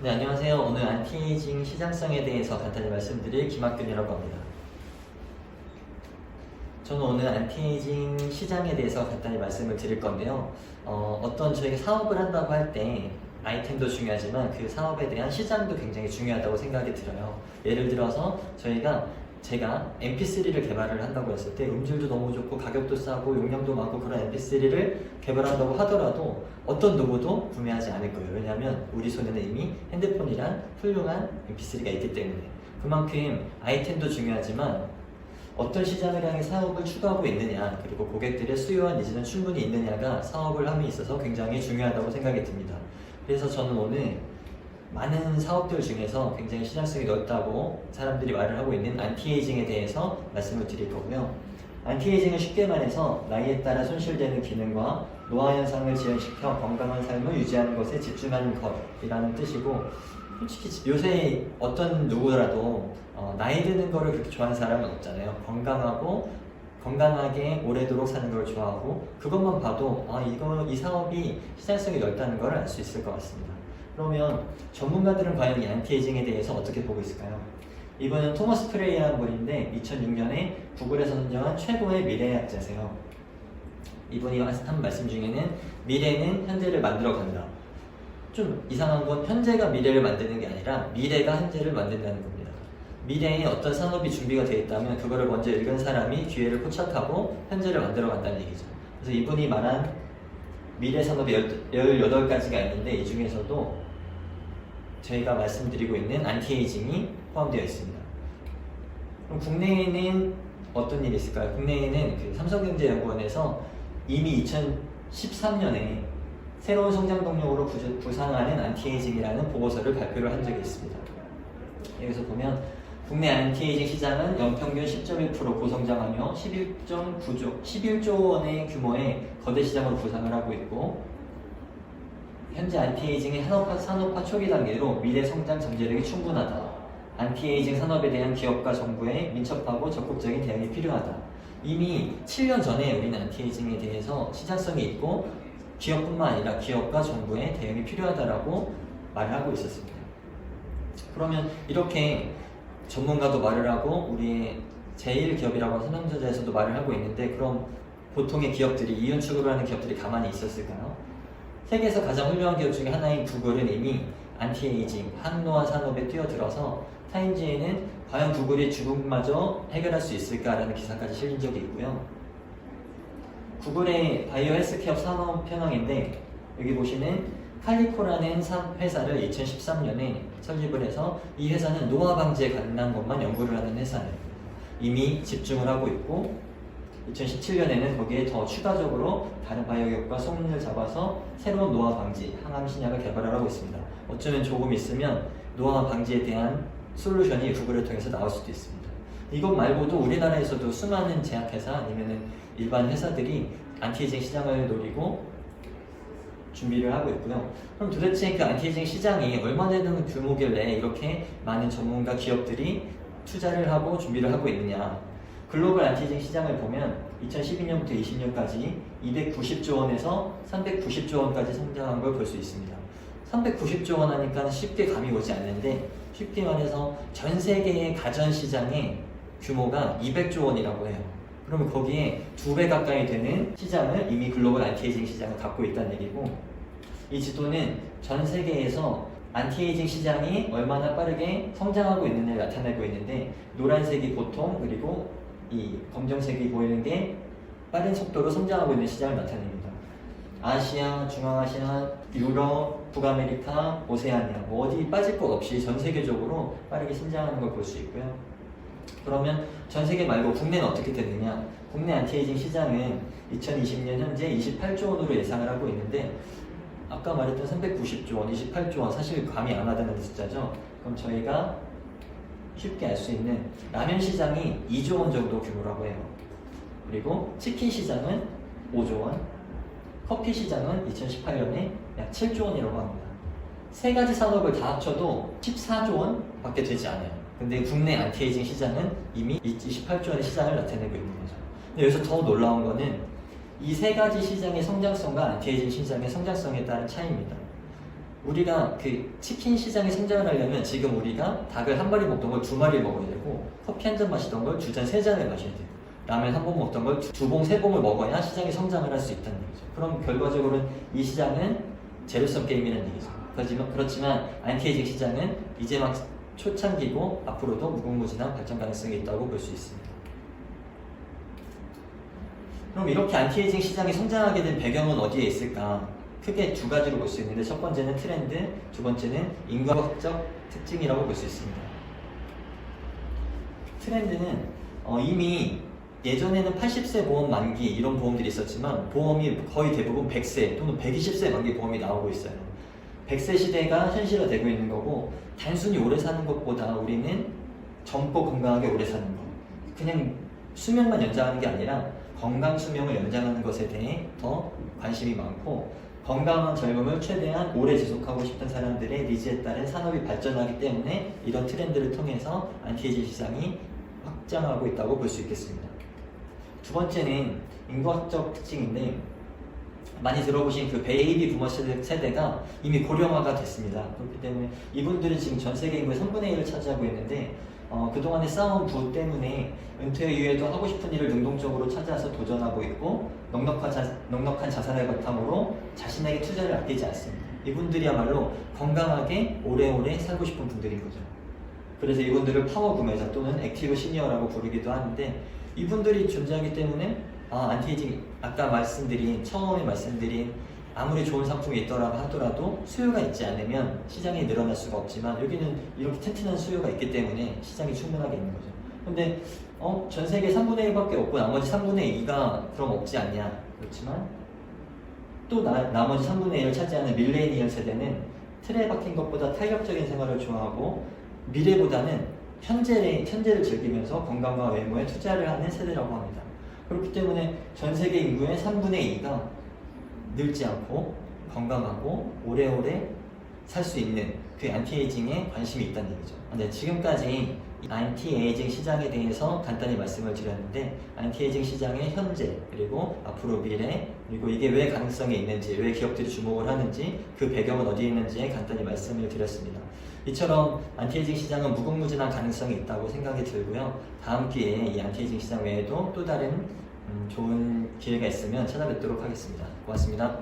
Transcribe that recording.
네, 안녕하세요. 오늘 안티에이징 시장성에 대해서 간단히 말씀드릴 김학균이라고 합니다. 저는 오늘 안티에이징 시장에 대해서 간단히 말씀을 드릴 건데요. 어떤 저희가 사업을 한다고 할 때 아이템도 중요하지만 그 사업에 대한 시장도 굉장히 중요하다고 생각이 들어요. 예를 들어서 제가 MP3를 개발을 한다고 했을 때 음질도 너무 좋고 가격도 싸고 용량도 많고 그런 MP3를 개발한다고 하더라도 어떤 누구도 구매하지 않을 거예요. 왜냐하면 우리 손에는 이미 핸드폰이란 훌륭한 MP3가 있기 때문에. 그만큼 아이템도 중요하지만 어떤 시장을 향해 사업을 추구하고 있느냐, 그리고 고객들의 수요와 니즈는 충분히 있느냐가 사업을 함에 있어서 굉장히 중요하다고 생각이 듭니다. 그래서 저는 오늘 많은 사업들 중에서 굉장히 시장성이 넓다고 사람들이 말을 하고 있는 안티에이징에 대해서 말씀을 드릴 거고요. 안티에이징은 쉽게 말해서 나이에 따라 손실되는 기능과 노화 현상을 지연시켜 건강한 삶을 유지하는 것에 집중하는 것이라는 뜻이고, 솔직히 요새 어떤 누구라도 나이 드는 거를 그렇게 좋아하는 사람은 없잖아요. 건강하게 오래도록 사는 걸 좋아하고, 그것만 봐도 이 사업이 시장성이 넓다는 걸 알 수 있을 것 같습니다. 그러면 전문가들은 과연 이 안티에이징에 대해서 어떻게 보고 있을까요? 이분은 토머스 프레이라는 분인데 2006년에 구글에서 선정한 최고의 미래학자세요. 이분이 한 말씀 중에는 미래는 현재를 만들어 간다. 좀 이상한 건 현재가 미래를 만드는 게 아니라 미래가 현재를 만든다는 겁니다. 미래에 어떤 산업이 준비가 되어 있다면 그거를 먼저 읽은 사람이 기회를 포착하고 현재를 만들어 간다는 얘기죠. 그래서 이분이 말한 미래 산업이 18가지가 있는데 이 중에서도 저희가 말씀드리고 있는 안티에이징이 포함되어 있습니다. 그럼 국내에는 어떤 일이 있을까요? 국내에는 그 삼성경제연구원에서 이미 2013년에 새로운 성장 동력으로 부상하는 안티에이징이라는 보고서를 발표를 한 적이 있습니다. 여기서 보면 국내 안티에이징 시장은 연평균 10.1% 고성장하며 11조 원의 규모의 거대 시장으로 부상을 하고 있고, 현재 안티에이징의 산업화 초기 단계로 미래 성장 잠재력이 충분하다. 안티에이징 산업에 대한 기업과 정부의 민첩하고 적극적인 대응이 필요하다. 이미 7년 전에 우리는 안티에이징에 대해서 시장성이 있고 기업뿐만 아니라 기업과 정부의 대응이 필요하다라고 말을 하고 있었습니다. 그러면 이렇게 전문가도 말을 하고 우리의 제1기업이라고 하는 삼성전자에서도 말을 하고 있는데, 그럼 보통의 기업들이 이윤 추구를 하는 기업들이 가만히 있었을까요? 세계에서 가장 훌륭한 기업 중에 하나인 구글은 이미 안티에이징, 항노화 산업에 뛰어들어서 타임지에는 과연 구글이 죽음마저 해결할 수 있을까라는 기사까지 실린 적이 있고요. 구글의 바이오 헬스케어 산업 현황인데, 여기 보시는 칼리코라는 회사를 2013년에 설립을 해서 이 회사는 노화 방지에 관한 것만 연구를 하는 회사예요. 이미 집중을 하고 있고 2017년에는 거기에 더 추가적으로 다른 바이오 기업과 손을 잡아서 새로운 노화 방지, 항암 신약을 개발을 하고 있습니다. 어쩌면 조금 있으면 노화 방지에 대한 솔루션이 구글을 통해서 나올 수도 있습니다. 이것 말고도 우리나라에서도 수많은 제약회사 아니면 일반 회사들이 안티에이징 시장을 노리고 준비를 하고 있고요. 그럼 도대체 그 안티에이징 시장이 얼마나 되는 규모길래 이렇게 많은 전문가 기업들이 투자를 하고 준비를 하고 있느냐. 글로벌 안티에이징 시장을 보면 2012년부터 20년까지 290조 원에서 390조 원까지 성장한 걸 볼 수 있습니다. 390조 원 하니까 쉽게 감이 오지 않는데, 쉽게 말해서 전 세계의 가전 시장의 규모가 200조 원이라고 해요. 그러면 거기에 2배 가까이 되는 시장을 이미 글로벌 안티에이징 시장을 갖고 있다는 얘기고, 이 지도는 전 세계에서 안티에이징 시장이 얼마나 빠르게 성장하고 있느냐를 나타내고 있는데, 노란색이 보통, 그리고 이 검정색이 보이는 게 빠른 속도로 성장하고 있는 시장을 나타냅니다. 아시아, 중앙아시아, 유럽, 북아메리카, 오세아니아, 어디 빠질 것 없이 전 세계적으로 빠르게 성장하는 걸 볼 수 있고요. 그러면 전 세계 말고 국내는 어떻게 되느냐? 국내 안티에이징 시장은 2020년 현재 28조 원으로 예상을 하고 있는데, 아까 말했던 390조 원, 28조 원 사실 감이 안 와닿는 숫자죠. 그럼 저희가 쉽게 알 수 있는 라면 시장이 2조 원 정도 규모라고 해요. 그리고 치킨 시장은 5조 원, 커피 시장은 2018년에 약 7조 원이라고 합니다. 세 가지 산업을 다 합쳐도 14조 원 밖에 되지 않아요. 근데 국내 안티에이징 시장은 이미 28조 원의 시장을 나타내고 있는 거죠. 근데 여기서 더 놀라운 거는 이 세 가지 시장의 성장성과 안티에이징 시장의 성장성에 따른 차이입니다. 우리가 그 치킨 시장이 성장을 하려면 지금 우리가 닭을 한 마리 먹던 걸 두 마리 먹어야 되고 커피 한 잔 마시던 걸 두 잔, 세 잔을 마셔야 돼요. 라면 한 번 먹던 걸 두 봉, 세 봉을 먹어야 시장이 성장을 할 수 있다는 얘기죠. 그럼 결과적으로는 이 시장은 제로섬 게임이라는 얘기죠. 그렇지만 안티에이징 시장은 이제 막 초창기고 앞으로도 무궁무진한 발전 가능성이 있다고 볼 수 있습니다. 그럼 이렇게 안티에이징 시장이 성장하게 된 배경은 어디에 있을까? 크게 두 가지로 볼 수 있는데 첫 번째는 트렌드, 두 번째는 인과학적 특징이라고 볼 수 있습니다. 트렌드는 이미 예전에는 80세 보험 만기 이런 보험들이 있었지만 보험이 거의 대부분 100세 또는 120세 만기 보험이 나오고 있어요. 100세 시대가 현실화되고 있는 거고 단순히 오래 사는 것보다 우리는 젊고 건강하게 오래 사는 것, 그냥 수명만 연장하는 게 아니라 건강 수명을 연장하는 것에 대해 더 관심이 많고 건강한 젊음을 최대한 오래 지속하고 싶은 사람들의 니즈에 따른 산업이 발전하기 때문에 이런 트렌드를 통해서 안티에이징 시장이 확장하고 있다고 볼 수 있겠습니다. 두 번째는 인구학적 특징인데 많이 들어보신 그 베이비 부머 세대가 이미 고령화가 됐습니다. 그렇기 때문에 이분들은 지금 전 세계 인구의 3분의 1을 차지하고 있는데 그동안에 쌓아온 부 때문에 은퇴 이후에도 하고 싶은 일을 능동적으로 찾아서 도전하고 있고 넉넉한 자산을 바탕으로 자신에게 투자를 아끼지 않습니다. 이분들이야말로 건강하게 오래오래 살고 싶은 분들인 거죠. 그래서 이분들을 파워 구매자 또는 액티브 시니어라고 부르기도 하는데 이분들이 존재하기 때문에 안티에이징 아까 처음에 말씀드린 아무리 좋은 상품이 있더라고 하더라도 수요가 있지 않으면 시장이 늘어날 수가 없지만 여기는 이렇게 튼튼한 수요가 있기 때문에 시장이 충분하게 있는 거죠. 근데 전 세계 3분의 1밖에 없고 나머지 3분의 2가 그럼 없지 않냐? 그렇지만 또 나머지 3분의 1을 차지하는 밀레니얼 세대는 틀에 박힌 것보다 탄력적인 생활을 좋아하고 미래보다는 현재를 즐기면서 건강과 외모에 투자를 하는 세대라고 합니다. 그렇기 때문에 전 세계 인구의 3분의 2가 늙지 않고 건강하고 오래오래 살 수 있는 그 안티에이징에 관심이 있다는 얘기죠. 네, 지금까지 안티에이징 시장에 대해서 간단히 말씀을 드렸는데 안티에이징 시장의 현재 그리고 앞으로 미래 그리고 이게 왜 가능성이 있는지 왜 기업들이 주목을 하는지 그 배경은 어디에 있는지에 간단히 말씀을 드렸습니다. 이처럼 안티에이징 시장은 무궁무진한 가능성이 있다고 생각이 들고요. 다음 기회에 이 안티에이징 시장 외에도 또 다른 좋은 기회가 있으면 찾아뵙도록 하겠습니다. 고맙습니다.